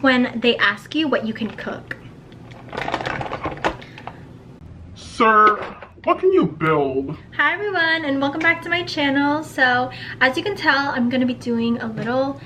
when they ask you what you can cook. Sir, what can you build? Hi everyone, and welcome back to my channel. So as you can tell, I'm gonna be doing a little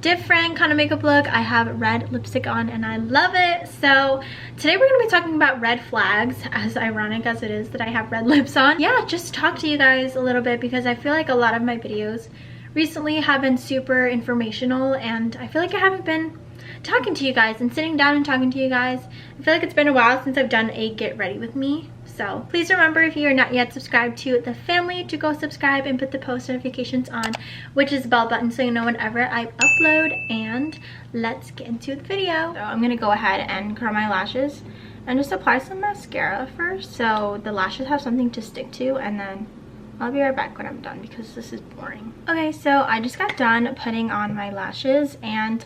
different kind of makeup look. I have red lipstick on and I love it. So today we're gonna be talking about red flags, as ironic as it is that I have red lips on. Yeah, just talk to you guys a little bit because I feel like a lot of my videos recently have been super informational and I feel like I haven't been talking to you guys and sitting down and talking to you guys. I feel like it's been a while since I've done a get ready with me. So please remember, if you are not yet subscribed to the family, to go subscribe and put the post notifications on, which is the bell button, so you know whenever I upload. And let's get into the video. So I'm gonna go ahead and curl my lashes and just apply some mascara first so the lashes have something to stick to, and then I'll be right back when I'm done because this is boring. Okay, so I just got done putting on my lashes, and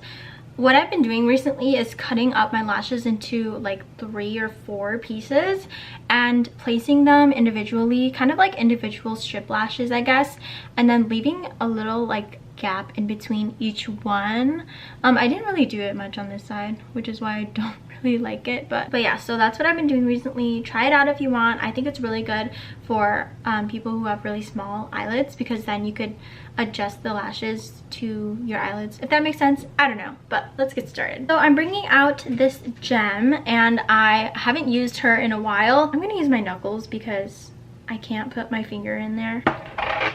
what I've been doing recently is cutting up my lashes into like 3 or 4 pieces and placing them individually, kind of like individual strip lashes, I guess, and then leaving a little like gap in between each one. I didn't really do it much on this side, which is why I don't really like it, but yeah, so that's what I've been doing recently. Try it out if you want. I think it's really good for people who have really small eyelids, because then you could adjust the lashes to your eyelids, if that makes sense. I don't know, but let's get started. So I'm bringing out this gem and I haven't used her in a while. I'm gonna use my knuckles because I can't put my finger in there.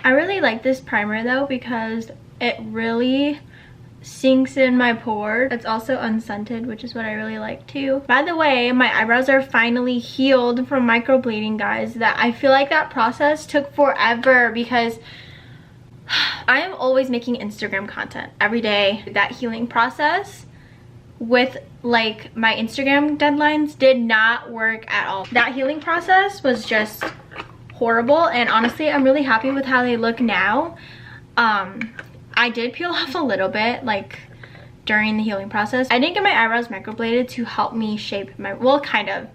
I really like this primer though because it really sinks in my pores. It's also unscented, which is what I really like too. By the way, my eyebrows are finally healed from microblading, guys. That I feel like that process took forever because I am always making Instagram content every day. That healing process with like my Instagram deadlines did not work at all. That healing process was just horrible, and honestly I'm really happy with how they look now. I did peel off a little bit like during the healing process. I didn't get my eyebrows microbladed to help me shape my, well, kind of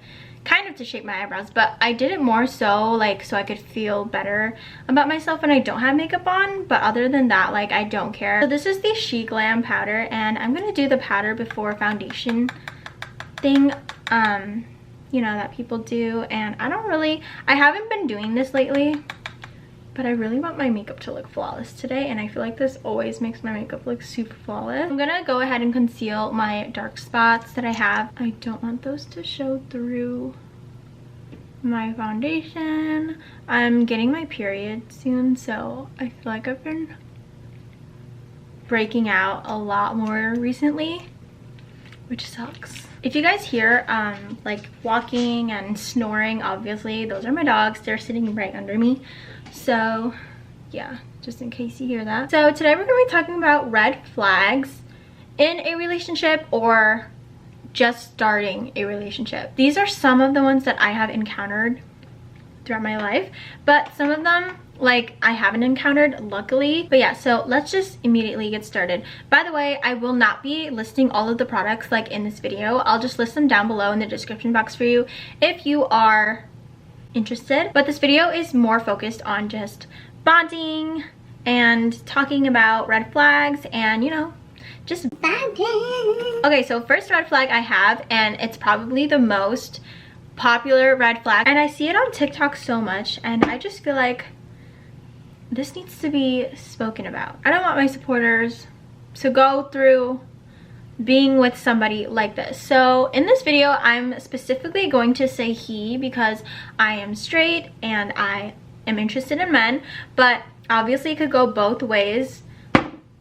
to shape my eyebrows, but I did it more so like so I could feel better about myself when I don't have makeup on. But other than that, like, I don't care. So this is the Sheglam powder, and I'm gonna do the powder before foundation thing, you know, that people do. And I haven't been doing this lately, but I really want my makeup to look flawless today, and I feel like this always makes my makeup look super flawless. I'm gonna go ahead and conceal my dark spots that I have. I don't want those to show through my foundation. I'm getting my period soon, so I feel like I've been breaking out a lot more recently, which sucks. If you guys hear like walking and snoring, obviously those are my dogs. They're sitting right under me. So yeah, just in case you hear that. So today we're going to be talking about red flags in a relationship or just starting a relationship. These are some of the ones that I have encountered throughout my life, but some of them like I haven't encountered, luckily. But yeah, so let's just immediately get started. By the way, I will not be listing all of the products like in this video. I'll just list them down below in the description box for you if you are interested. But this video is more focused on just bonding and talking about red flags and, you know, just bonding. Okay, so first red flag I have, and it's probably the most popular red flag, and I see it on TikTok so much, and I just feel like this needs to be spoken about. I don't want my supporters to go through being with somebody like this. So in this video, I'm specifically going to say he because I am straight and I am interested in men, but obviously it could go both ways,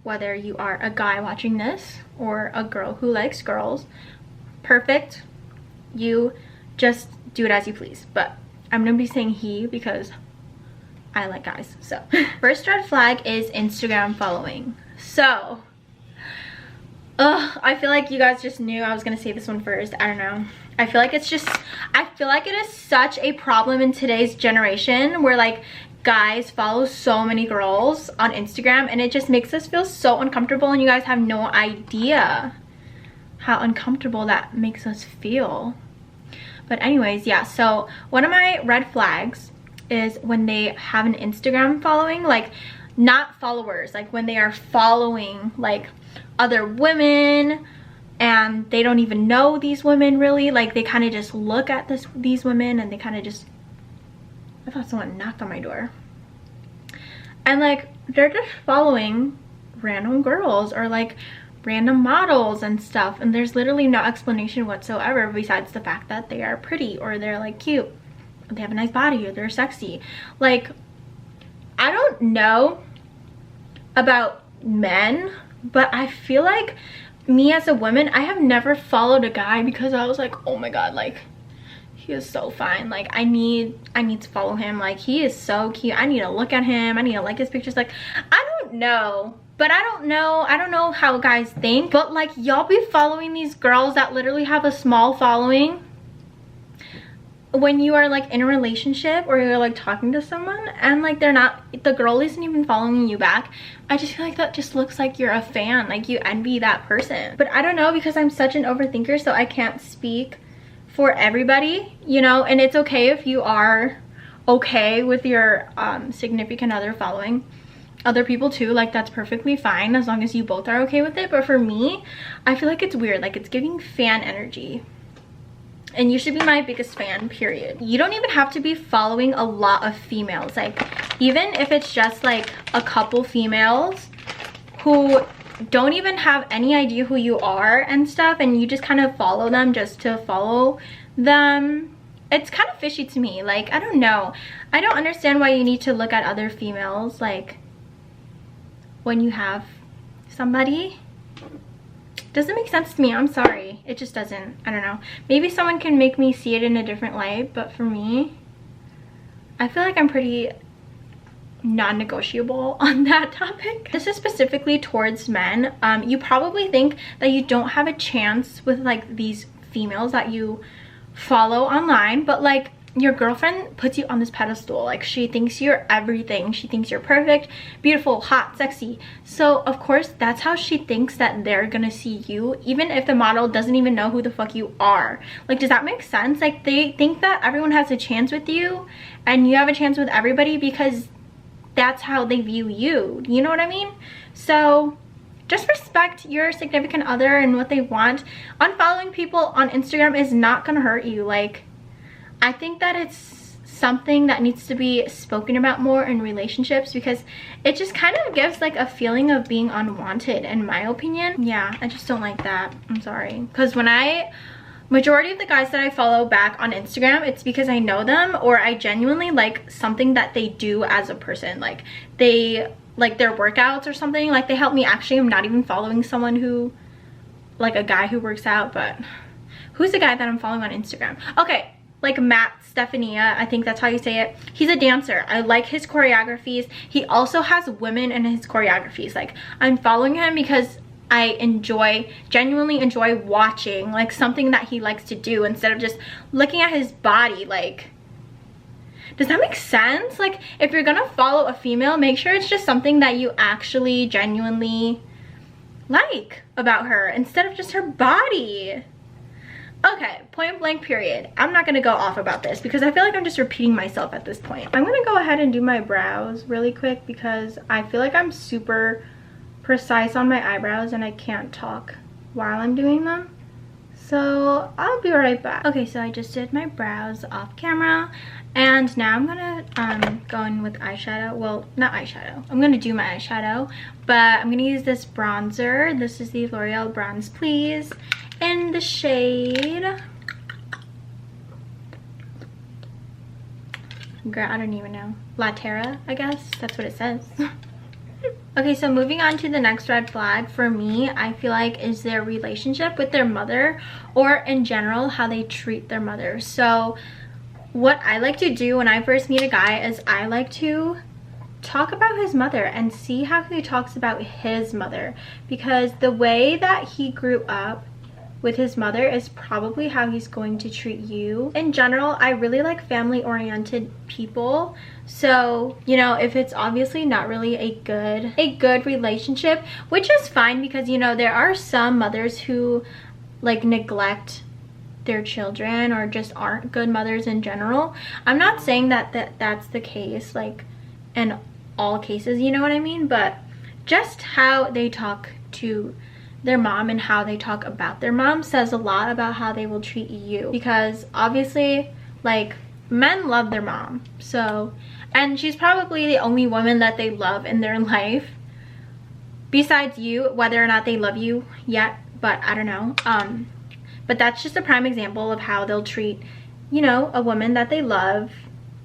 whether you are a guy watching this or a girl who likes girls. Perfect. You just do it as you please, but I'm gonna be saying he because I like guys. So first red flag is Instagram following. So I feel like you guys just knew I was gonna say this one first. I don't know. I feel like it is such a problem in today's generation where like guys follow so many girls on Instagram, and it just makes us feel so uncomfortable, and you guys have no idea how uncomfortable that makes us feel. But anyways, yeah, so one of my red flags is when they have an Instagram following, like not followers, like when they are following like other women and they don't even know these women really. Like, they kind of just look at these women and they kind of just, I thought someone knocked on my door. And like, they're just following random girls or like random models and stuff, and there's literally no explanation whatsoever besides the fact that they are pretty, or they're like cute, or they have a nice body, or they're sexy. Like, I don't know about men, but I feel like me as a woman, I have never followed a guy because I was like, oh my god, like, he is so fine, like I need to follow him, like he is so cute, I need to look at him, I need to like his pictures. Like, I don't know, but I don't know how guys think, but like, y'all be following these girls that literally have a small following when you are like in a relationship or you're like talking to someone, and like the girl isn't even following you back. I just feel like that just looks like you're a fan, like you envy that person. But I don't know, because I'm such an overthinker, so I can't speak for everybody, you know. And it's okay if you are okay with your significant other following other people too, like that's perfectly fine as long as you both are okay with it. But for me, I feel like it's weird, like it's giving fan energy, and you should be my biggest fan, period. You don't even have to be following a lot of females, like even if it's just like a couple females who don't even have any idea who you are and stuff, and you just kind of follow them just to follow them. It's kind of fishy to me. Like, I don't know, I don't understand why you need to look at other females like when you have somebody. Doesn't make sense to me, I'm sorry, it just doesn't. I don't know, maybe someone can make me see it in a different light, but for me, I feel like I'm pretty non-negotiable on that topic. This is specifically towards men. You probably think that you don't have a chance with like these females that you follow online, but like your girlfriend puts you on this pedestal, like she thinks you're everything, she thinks you're perfect, beautiful, hot, sexy. So of course that's how she thinks that they're gonna see you, even if the model doesn't even know who the fuck you are. Like, does that make sense? Like, they think that everyone has a chance with you and you have a chance with everybody because that's how they view you, you know what I mean? So just respect your significant other and what they want. Unfollowing people on Instagram is not gonna hurt you. Like, I think that it's something that needs to be spoken about more in relationships, because it just kind of gives like a feeling of being unwanted, in my opinion. Yeah, I just don't like that, I'm sorry. Because majority of the guys that I follow back on Instagram, it's because I know them or I genuinely like something that they do as a person. Like, they like their workouts or something, like they help me. Actually, I'm not even following someone who, like a guy who works out, but who's the guy that I'm following on Instagram? Okay, like Matt Stefania, I think that's how you say it. He's a dancer. I like his choreographies. He also has women in his choreographies. Like, I'm following him because I genuinely enjoy watching like something that he likes to do instead of just looking at his body. Like, does that make sense? Like, if you're gonna follow a female, make sure it's just something that you actually genuinely like about her instead of just her body. Okay, point blank period. I'm not gonna go off about this because I feel like I'm just repeating myself at this point. I'm gonna go ahead and do my brows really quick because I feel like I'm super precise on my eyebrows and I can't talk while I'm doing them. So I'll be right back. Okay, so I just did my brows off camera and now I'm gonna go in with eyeshadow. Well, not eyeshadow. I'm gonna do my eyeshadow, but I'm gonna use this bronzer. This is the L'Oreal Bronze Please in the shade, girl, I don't even know, La Terra, I guess that's what it says. Okay, so moving on to the next red flag for me, I feel like is their relationship with their mother, or in general how they treat their mother. So what I like to do when I first meet a guy is I like to talk about his mother and see how he talks about his mother, because the way that he grew up with his mother is probably how he's going to treat you. In general, I really like family-oriented people. So, you know, if it's obviously not really a good relationship, which is fine because, you know, there are some mothers who like neglect their children or just aren't good mothers in general. I'm not saying that that's the case like in all cases, you know what I mean, but just how they talk to their mom and how they talk about their mom says a lot about how they will treat you, because obviously like men love their mom, so, and she's probably the only woman that they love in their life besides you, whether or not they love you yet, but I don't know. But that's just a prime example of how they'll treat, you know, a woman that they love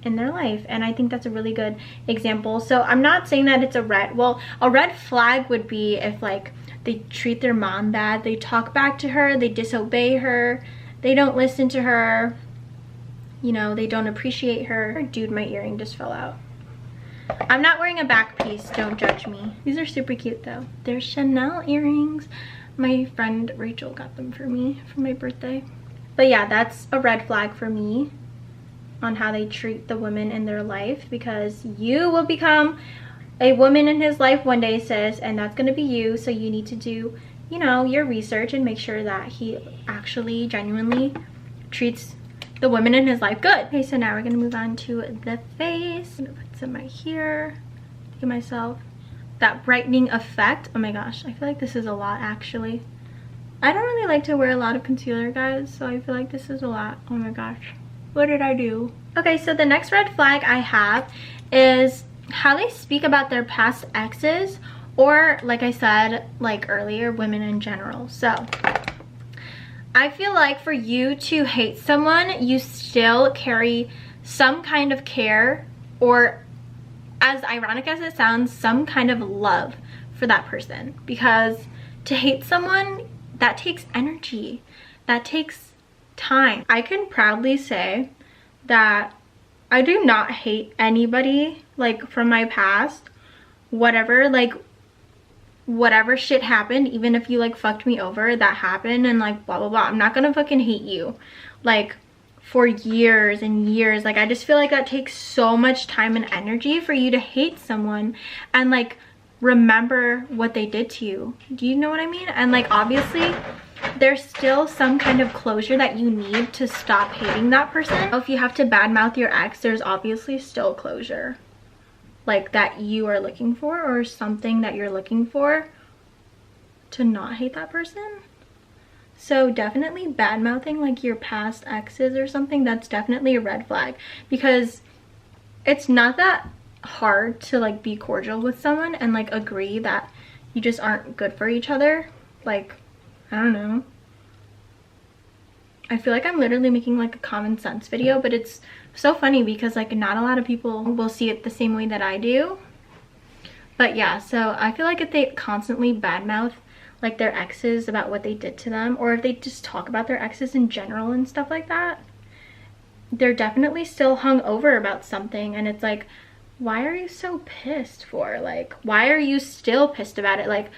in their life, and I think that's a really good example. So I'm not saying that it's a red flag would be if like they treat their mom bad, they talk back to her, they disobey her, they don't listen to her, you know, they don't appreciate her. Dude, my earring just fell out. I'm not wearing a back piece, don't judge me. These are super cute though. They're Chanel earrings. My friend Rachel got them for me for my birthday. But yeah, that's a red flag for me on how they treat the women in their life, because you will become a woman in his life one day, sis, and that's going to be you. So you need to do, you know, your research and make sure that he actually genuinely treats the women in his life good. Okay, so now we're going to move on to the face. I'm going to put some right here to give myself that brightening effect. Oh my gosh, I feel like this is a lot actually. I don't really like to wear a lot of concealer, guys, so I feel like this is a lot. Oh my gosh, what did I do? Okay, so the next red flag I have is how they speak about their past exes, or like I said like earlier, women in general. So I feel like for you to hate someone, you still carry some kind of care, or as ironic as it sounds, some kind of love for that person, because to hate someone, that takes energy, that takes time. I can proudly say that I do not hate anybody like from my past, whatever, like whatever shit happened, even if you like fucked me over, that happened, and like blah blah blah, I'm not gonna fucking hate you like for years and years. Like I just feel like that takes so much time and energy for you to hate someone and like remember what they did to you. Do you know what I mean? And like obviously there's still some kind of closure that you need to stop hating that person. If you have to badmouth your ex, there's obviously still closure like that you are looking for, or something that you're looking for to not hate that person. So definitely badmouthing like your past exes or something, that's definitely a red flag, because it's not that hard to like be cordial with someone and like agree that you just aren't good for each other. Like, I don't know, I feel like I'm literally making like a common sense video, but it's so funny because like not a lot of people will see it the same way that I do. But yeah, so I feel like if they constantly badmouth like their exes about what they did to them, or if they just talk about their exes in general and stuff like that, they're definitely still hung over about something. And it's like, why are you so pissed for? Like, why are you still pissed about it? Like,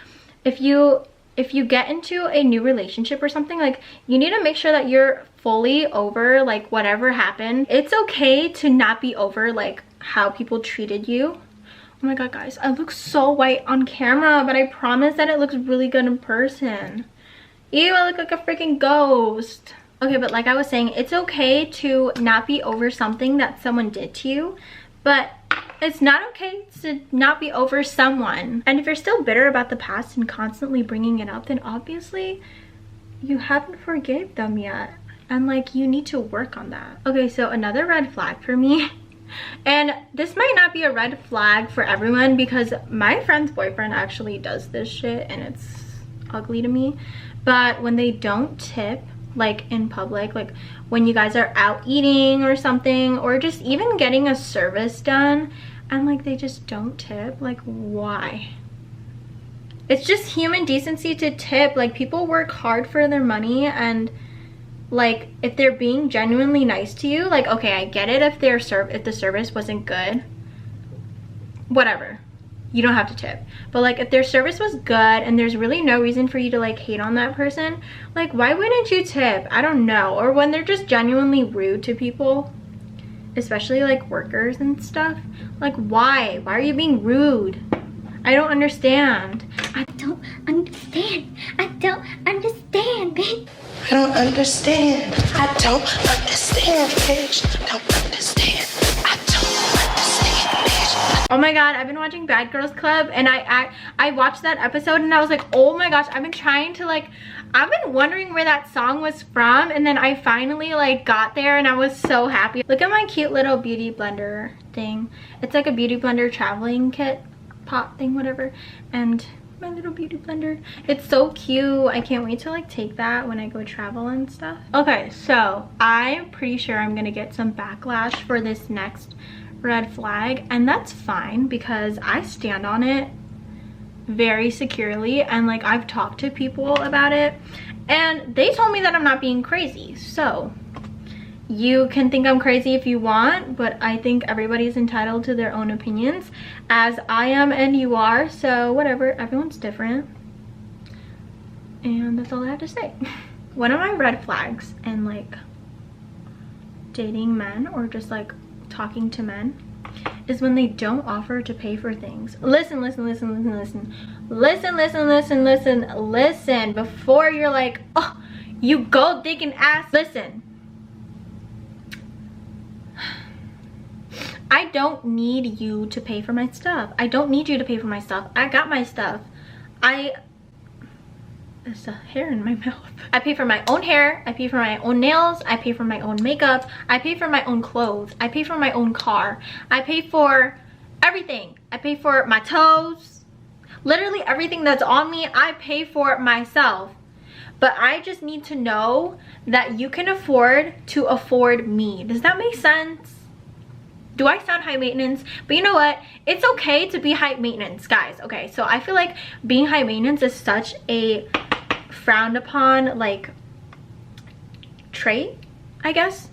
if you get into a new relationship or something, like you need to make sure that you're fully over like whatever happened. It's okay to not be over like how people treated you. Oh my god, guys, I look so white on camera, but I promise that it looks really good in person. Ew, I look like a freaking ghost. Okay, but like I was saying, it's okay to not be over something that someone did to you, but it's not okay to not be over someone. And if you're still bitter about the past and constantly bringing it up, then obviously you haven't forgave them yet, and like you need to work on that. Okay, so another red flag for me, and this might not be a red flag for everyone, because my friend's boyfriend actually does this shit and it's ugly to me, but when they don't tip like in public, like when you guys are out eating or something, or just even getting a service done and like they just don't tip, like why? It's just human decency to tip. Like people work hard for their money, and like if they're being genuinely nice to you, like okay, I get it if the service wasn't good, whatever, you don't have to tip. But like if their service was good and there's really no reason for you to like hate on that person, like why wouldn't you tip? I don't know. Or when they're just genuinely rude to people, especially like workers and stuff, like why are you being rude? I don't understand. I don't understand, bitch. I don't understand. I don't understand, bitch. I don't understand. I don't understand, bitch. Oh my god, I've been watching Bad Girls Club, and I watched that episode and I was like, oh my gosh, I've been trying to like, I've been wondering where that song was from, and then I finally like got there and I was so happy. Look at my cute little beauty blender thing. It's like a beauty blender traveling kit pot thing, whatever, and my little beauty blender. It's so cute. I can't wait to like take that when I go travel and stuff. Okay, so I'm pretty sure I'm gonna get some backlash for this next red flag, and that's fine because I stand on it very securely, and like I've talked to people about it and they told me that I'm not being crazy. So you can think I'm crazy if you want, but I think everybody's entitled to their own opinions, as I am and you are, so whatever, everyone's different. And that's all I have to say. One of my red flags in like dating men or just like talking to men is when they don't offer to pay for things. Listen before you're like, oh, you gold digging ass. Listen, I don't need you to pay for my stuff. I don't need you to pay for my stuff. I got my stuff. There's a hair in my mouth. I pay for my own hair. I pay for my own nails. I pay for my own makeup. I pay for my own clothes. I pay for my own car. I pay for everything. I pay for my toes. Literally everything that's on me, I pay for myself. But I just need to know that you can afford to afford me. Does that make sense? Do I sound high maintenance? But you know what? It's okay to be high maintenance, guys. Okay, so I feel like being high maintenance is such a frowned upon like trait, I guess.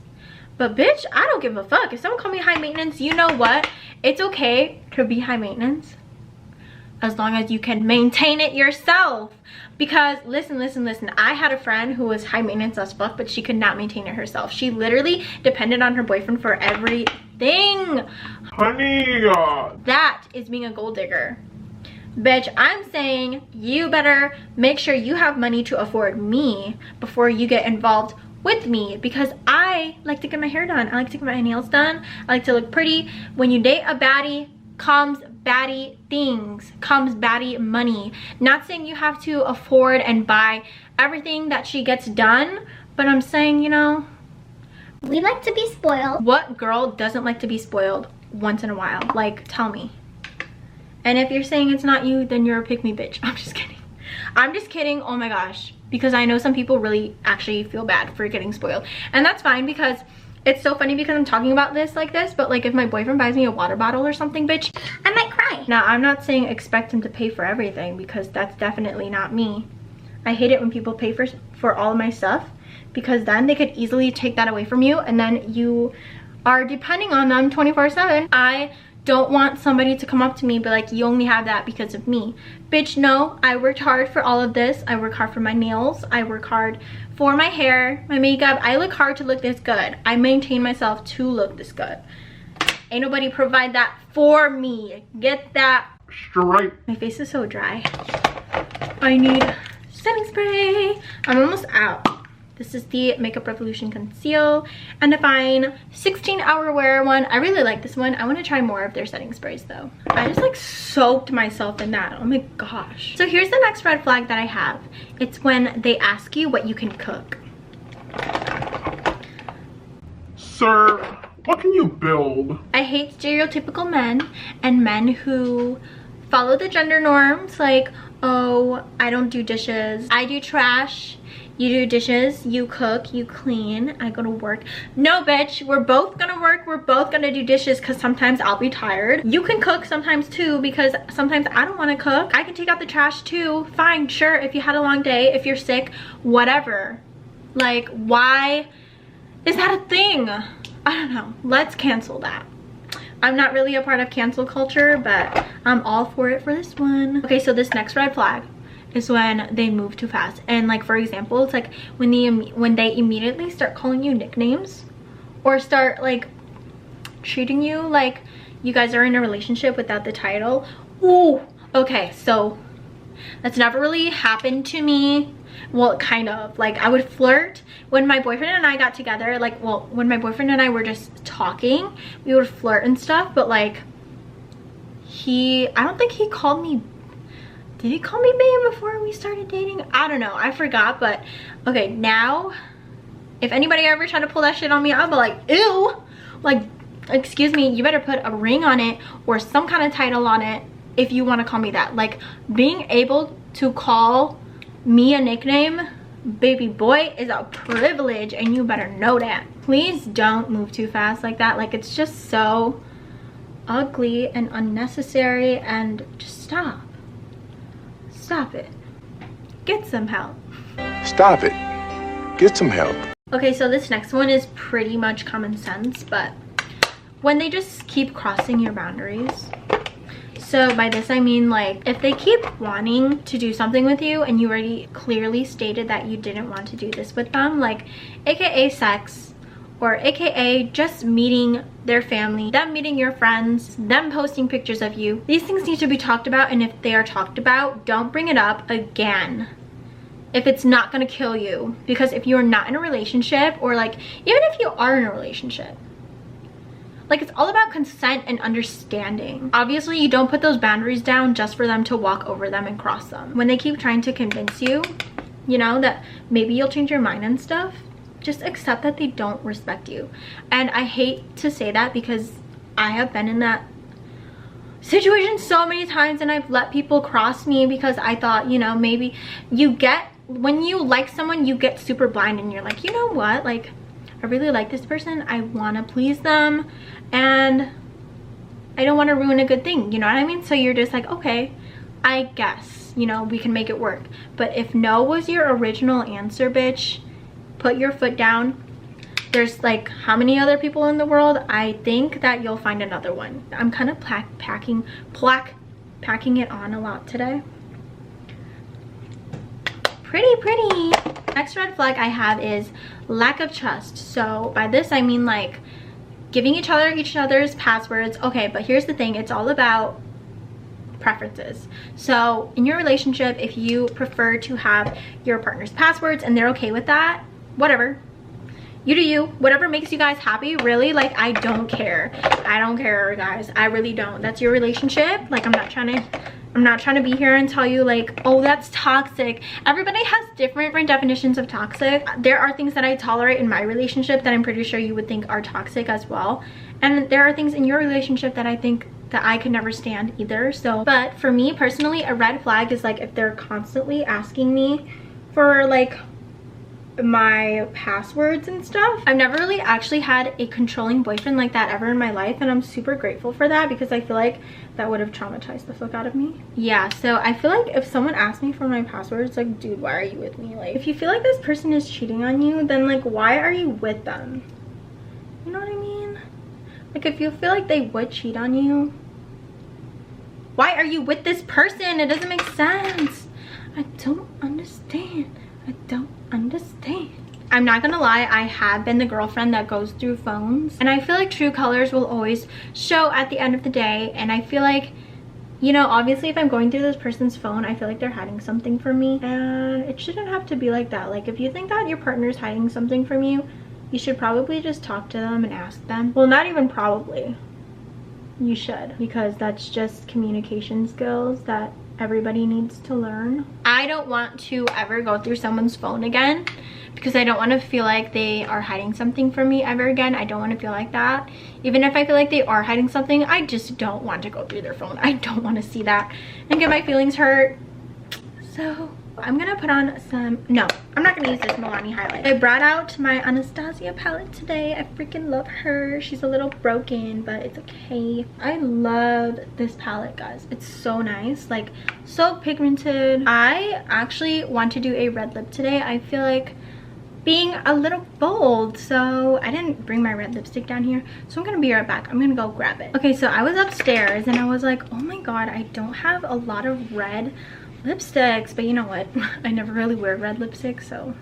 But bitch, I don't give a fuck. If someone call me high maintenance, you know what? It's okay to be high maintenance as long as you can maintain it yourself. Because listen, I had a friend who was high maintenance as fuck, but she could not maintain it herself. She literally depended on her boyfriend for everything. Honey, That is being a gold digger. Bitch, I'm saying you better make sure you have money to afford me before you get involved with me, because I like to get my hair done. I like to get my nails done. I like to look pretty. When you date a baddie, comes baddie things, comes baddie money. Not saying you have to afford and buy everything that she gets done, but I'm saying, you know, we like to be spoiled. What girl doesn't like to be spoiled once in a while? Like, tell me. And if you're saying it's not you, then you're a pick me bitch. I'm just kidding. I'm just kidding. Oh my gosh. Because I know some people really actually feel bad for getting spoiled. And that's fine, because it's so funny because I'm talking about this like this, but like if my boyfriend buys me a water bottle or something, bitch, I might cry. Now, I'm not saying expect him to pay for everything, because that's definitely not me. I hate it when people pay for all of my stuff, because then they could easily take that away from you and then you are depending on them 24/7. I don't want somebody to come up to me and be like, you only have that because of me. Bitch, no, I worked hard for all of this. I work hard for my nails. I work hard for my hair, my makeup. I look hard to look this good. I maintain myself to look this good. Ain't nobody provide that for me. Get that straight. My face is so dry. I need setting spray. I'm almost out. This is the Makeup Revolution Conceal and Define 16-hour wear one. I really like this one. I want to try more of their setting sprays though. I just like soaked myself in that. Oh my gosh. So here's the next red flag that I have. It's when they ask you what you can cook. Sir, what can you build? I hate stereotypical men and men who follow the gender norms, like, oh, I don't do dishes, I do trash. You do dishes, you cook, you clean, I go to work. No, bitch, we're both gonna work, we're both gonna do dishes, because sometimes I'll be tired. You can cook sometimes too, because sometimes I don't wanna cook. I can take out the trash too, fine, sure, if you had a long day, if you're sick, whatever. Like, why is that a thing? I don't know, let's cancel that. I'm not really a part of cancel culture, but I'm all for it for this one. Okay, so this next red flag is when they move too fast. And like, for example, it's like when they immediately start calling you nicknames or start like treating you like you guys are in a relationship without the title. Ooh, okay, so that's never really happened to me. Well, kind of. Like, I would flirt when my boyfriend and I got together. Like, well, when my boyfriend and I were just talking, we would flirt and stuff, but like I don't think he called me, did he call me babe before we started dating? I don't know, I forgot. But okay, now if anybody ever tried to pull that shit on me, I'll be like, ew, like, excuse me, you better put a ring on it or some kind of title on it if you want to call me that. Like, being able to call me a nickname, baby boy, is a privilege, and you better know that. Please don't move too fast like that. Like, it's just so ugly and unnecessary, and just stop it. Get some help. Stop it. Get some help. Okay, so this next one is pretty much common sense, but when they just keep crossing your boundaries. So by this I mean, like, if they keep wanting to do something with you and you already clearly stated that you didn't want to do this with them, like aka sex, or aka just meeting their family, them meeting your friends, them posting pictures of you. These things need to be talked about, and if they are talked about, don't bring it up again if it's not gonna kill you. Because if you're not in a relationship, or like even if you are in a relationship, like, it's all about consent and understanding. Obviously, you don't put those boundaries down just for them to walk over them and cross them. When they keep trying to convince you, you know, that maybe you'll change your mind and stuff, just accept that they don't respect you. And I hate to say that because I have been in that situation so many times, and I've let people cross me because I thought, you know, maybe when you like someone, you get super blind and you're like, you know what, like, I really like this person, I want to please them, and I don't want to ruin a good thing, you know what I mean? So you're just like, okay, I guess, you know, we can make it work. But if no was your original answer, bitch, put your foot down. There's like how many other people in the world? I think that you'll find another one. I'm kind of packing it on a lot today. Pretty. Next red flag I have is lack of trust. So by this I mean, like, giving each other's passwords. Okay, but here's the thing, it's all about preferences. So in your relationship, if you prefer to have your partner's passwords and they're okay with that, whatever, you do you. Whatever makes you guys happy, really. Like, I don't care, guys, I really don't. That's your relationship. Like, I'm not trying to be here and tell you, like, oh, that's toxic. Everybody has different definitions of toxic. There are things that I tolerate in my relationship that I'm pretty sure you would think are toxic as well, and there are things in your relationship that I think that I could never stand either. So, but for me personally, a red flag is like if they're constantly asking me for like my passwords and stuff. I've never really actually had a controlling boyfriend like that ever in my life, and I'm super grateful for that because I feel like that would have traumatized the fuck out of me. Yeah, so I feel like if someone asked me for my passwords, like, dude, why are you with me? Like, if you feel like this person is cheating on you, then like, why are you with them? You know what I mean? Like, if you feel like they would cheat on you, why are you with this person? It doesn't make sense. I don't understand. I'm not gonna lie, I have been the girlfriend that goes through phones, and I feel like true colors will always show at the end of the day. And I feel like, you know, obviously if I'm going through this person's phone, I feel like they're hiding something from me, and it shouldn't have to be like that. Like, if you think that your partner's hiding something from you, you should probably just talk to them and ask them. Well, not even probably, you should, because that's just communication skills that everybody needs to learn. I don't want to ever go through someone's phone again because I don't want to feel like they are hiding something from me ever again. I don't want to feel like that. Even if I feel like they are hiding something, I just don't want to go through their phone. I don't want to see that and get my feelings hurt. So I'm gonna put on some, no, I'm not gonna use this Milani highlight. I brought out my Anastasia palette today. I freaking love her. She's a little broken, but it's okay. I love this palette, guys. It's so nice, like so pigmented. I actually want to do a red lip today. I feel like being a little bold, so I didn't bring my red lipstick down here, so I'm gonna be right back. I'm gonna go grab it. Okay, so I was upstairs and I was like, oh my god, I don't have a lot of red lipsticks, but you know what, I never really wear red lipstick, so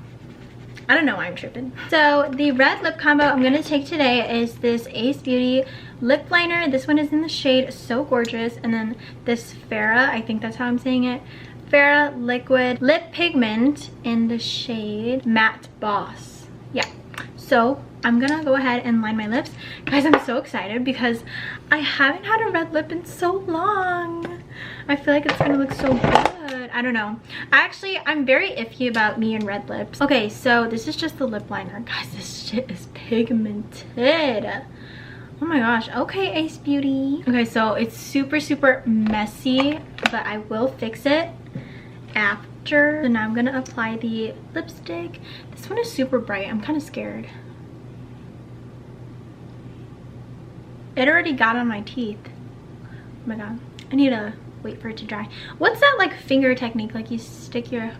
I don't know why I'm tripping. So the red lip combo I'm gonna take today is this Ace Beauty lip liner. This one is in the shade So Gorgeous, and then this Farah, I think that's how I'm saying it, Farah liquid lip pigment in the shade Matte Boss. Yeah, So I'm gonna go ahead and line my lips. Guys, I'm so excited because I haven't had a red lip in so long. I feel like it's gonna look so good. I don't know. I'm very iffy about me and red lips. Okay, so this is just the lip liner. Guys, this shit is pigmented. Oh my gosh. Okay, Ace Beauty. Okay, so it's super messy, but I will fix it after. So now I'm gonna apply the lipstick. This one is super bright. I'm kind of scared. It already got on my teeth. Oh my god. I need to wait for it to dry. What's that like finger technique? Like you stick your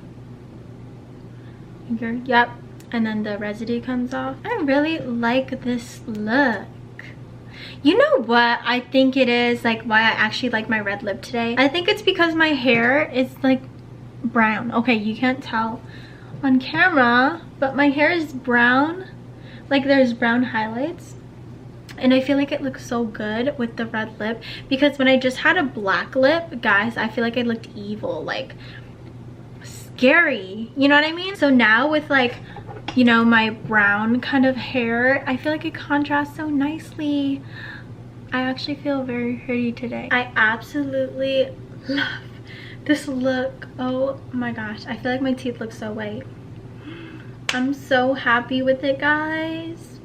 finger, yep, and then the residue comes off. I really like this look. You know what I think it is, like why I actually like my red lip today? I think it's because my hair is like brown. Okay, you can't tell on camera, but my hair is brown. Like there's brown highlights. And I feel like it looks so good with the red lip, because when I just had a black lip, guys, I feel like I looked evil, like scary, you know what I mean? So now with like, you know, my brown kind of hair, I feel like it contrasts so nicely. I actually feel very pretty today. I absolutely love this look. Oh my gosh, I feel like my teeth look so white. I'm so happy with it, guys.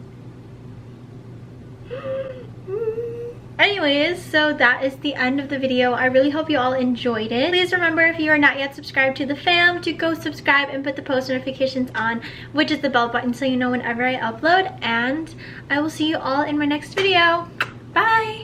Anyways, so that is the end of the video. I really hope you all enjoyed it. Please remember, if you are not yet subscribed to the fam, to go subscribe and put the post notifications on, which is the bell button, so you know whenever I upload. And I will see you all in my next video. Bye!